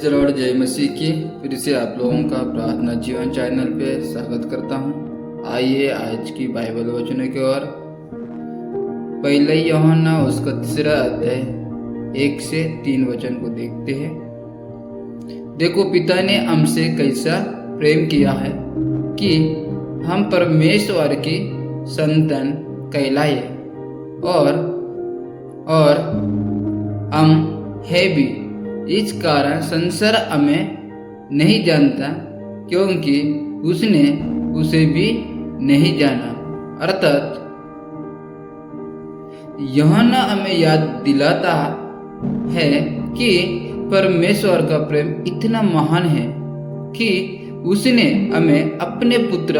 चलो और जय मसीह की फिर से आप लोगों का प्रार्थना जीवन चैनल पे स्वागत करता हूँ। आइए आज की बाइबल वचनों की ओर। पहले यूहन्ना उसका 3 अध्याय 1 से 3 वचन को देखते हैं। देखो, पिता ने हमसे कैसा प्रेम किया है कि हम परमेश्वर की संतान कहलाए, और हम है भी। इस कारण संसार हमें नहीं जानता, क्योंकि उसने उसे भी नहीं जाना। अर्थात यूहन्ना हमें याद दिलाता है कि परमेश्वर का प्रेम इतना महान है कि उसने हमें अपने पुत्र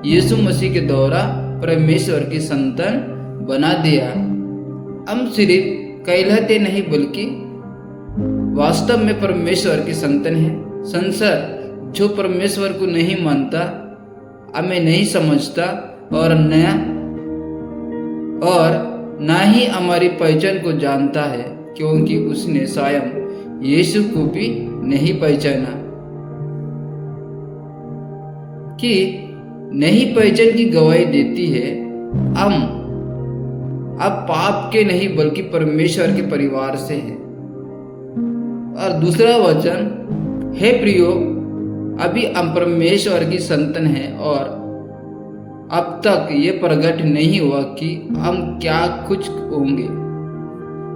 यीशु मसीह के द्वारा परमेश्वर की संतान बना दिया। हम सिर्फ कहलाते नहीं, बल्कि वास्तव में परमेश्वर की संतान है। संसार जो परमेश्वर को नहीं मानता, हमें नहीं समझता और ना ही हमारी पहचान को जानता है, क्योंकि उसने स्वयं यीशु को भी नहीं पहचाना। कि नहीं पहचान की गवाही देती है। हम अब पाप के नहीं बल्कि परमेश्वर के परिवार से हैं। और दूसरा वचन, हे प्रियो, अभी हम परमेश्वर की संतान है, और अब तक ये प्रकट नहीं हुआ कि हम क्या कुछ होंगे।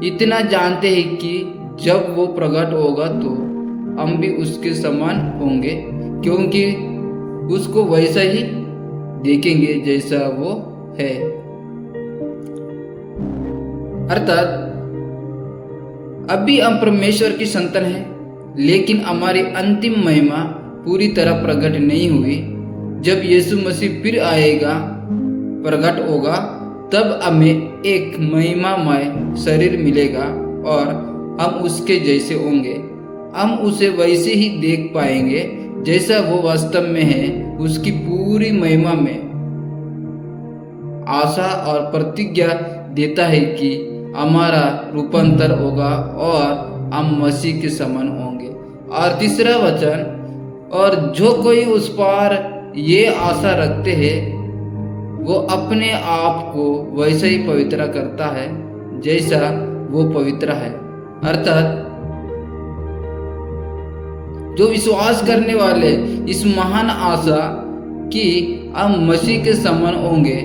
इतना जानते हैं कि जब वो प्रकट होगा तो हम भी उसके समान होंगे, क्योंकि उसको वैसा ही देखेंगे जैसा वो है। अर्थात अभी हम परमेश्वर की संतान है, लेकिन हमारी अंतिम महिमा पूरी तरह प्रकट नहीं हुई। जब यीशु मसीह फिर आएगा, प्रकट होगा, तब हमें एक महिमामय शरीर मिलेगा और हम उसके जैसे होंगे। हम उसे वैसे ही देख पाएंगे जैसा वो वास्तव में है। उसकी पूरी महिमा में आशा और प्रतिज्ञा देता है कि हमारा रूपांतर होगा और हम मसीह के समान होंगे। और तीसरा वचन, और जो कोई उस पर ये आशा रखते हैं, वो अपने आप को वैसे ही पवित्र करता है जैसा वो पवित्र है। अर्थात जो विश्वास करने वाले इस महान आशा कि हम मसीह के समान होंगे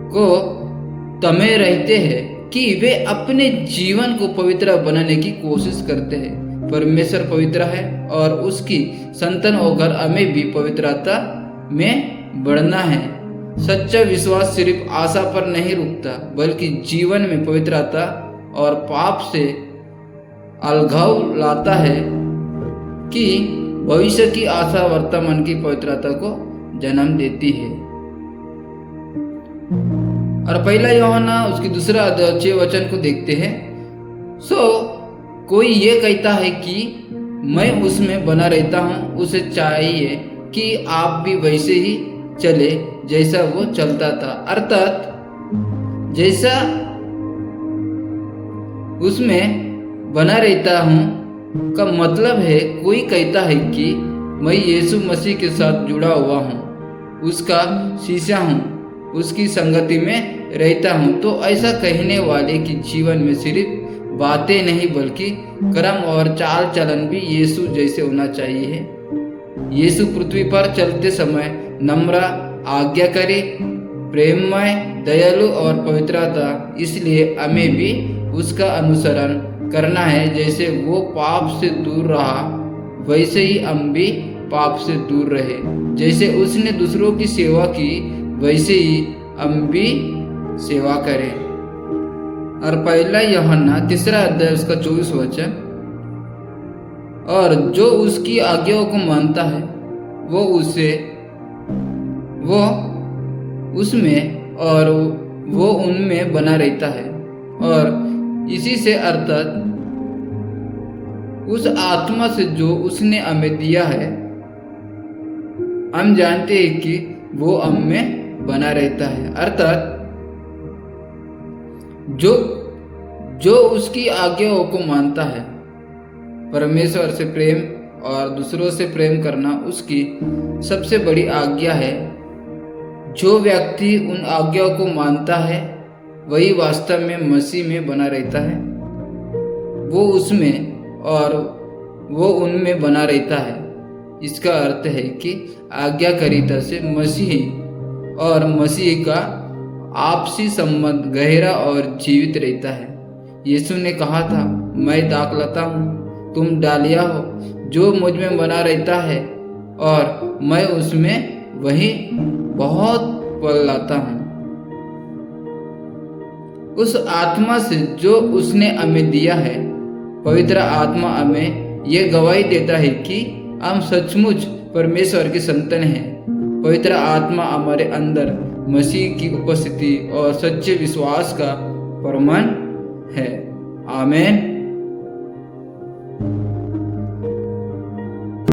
को तमे रहते हैं, कि वे अपने जीवन को पवित्र बनाने की कोशिश करते हैं। परमेश्वर पवित्र है और उसकी संतान होकर हमें भी पवित्रता में बढ़ना है। सच्चा विश्वास सिर्फ आशा पर नहीं रुकता, बल्कि जीवन में पवित्रता और पाप से अलगाव लाता है, कि भविष्य की आशा वर्तमान की पवित्रता को जन्म देती है। और पहला यूहन्ना उसकी 2 अध्याय 6 वचन को देखते हैं। कोई ये कहता है कि मैं उसमें बना रहता हूँ, उसे चाहिए कि आप भी वैसे ही चले जैसा वो चलता था। अर्थात जैसा उसमें बना रहता हूँ का मतलब है, कोई कहता है कि मैं यीशु मसीह के साथ जुड़ा हुआ हूँ, उसका शिष्य हूँ, उसकी संगति में रहता हूँ, तो ऐसा कहने वाले की जीवन में सिर्फ बातें नहीं बल्कि कर्म और चाल चलन भी यीशु जैसे होना चाहिए। यीशु पृथ्वी पर चलते समय नम्र, आज्ञाकारी, प्रेममय, दयालु और पवित्र था। इसलिए हमें भी उसका अनुसरण करना है। जैसे वो पाप से दूर रहा, वैसे ही हम भी पाप से दूर रहे। जैसे उसने दूसरों की सेवा की, वैसे ही हम भी सेवा करें। और पहला यूहन्ना 3 अध्याय उसका 24 वचन, और जो उसकी आज्ञाओं को मानता है वो उसमें और वो उनमें बना रहता है। और इसी से अर्थात उस आत्मा से जो उसने हमें दिया है, हम जानते हैं कि वो हम में बना रहता है। अर्थात जो उसकी आज्ञाओं को मानता है परमेश्वर से प्रेम और दूसरों से प्रेम करना उसकी सबसे बड़ी आज्ञा है। जो व्यक्ति उन आज्ञाओं को मानता है वही वास्तव में मसीह में बना रहता है। वो उसमें और वो उनमें बना रहता है। इसका अर्थ है कि आज्ञाकारिता से मसीह और मसीह का आपसी संबंध गहरा और जीवित रहता है। यीशु ने कहा था, मैं दाखलता हूँ, तुम डालियाँ हो। जो मुझ में बना रहता है और मैं उसमें, वही बहुत फल लाता हूँ। उस आत्मा से जो उसने हमें दिया है, पवित्र आत्मा हमें यह गवाही देता है कि हम सचमुच परमेश्वर की संतान हैं। पवित्र आत्मा हमारे अंदर मसीह की उपस्थिति और सच्चे विश्वास का प्रमाण है। आमीन।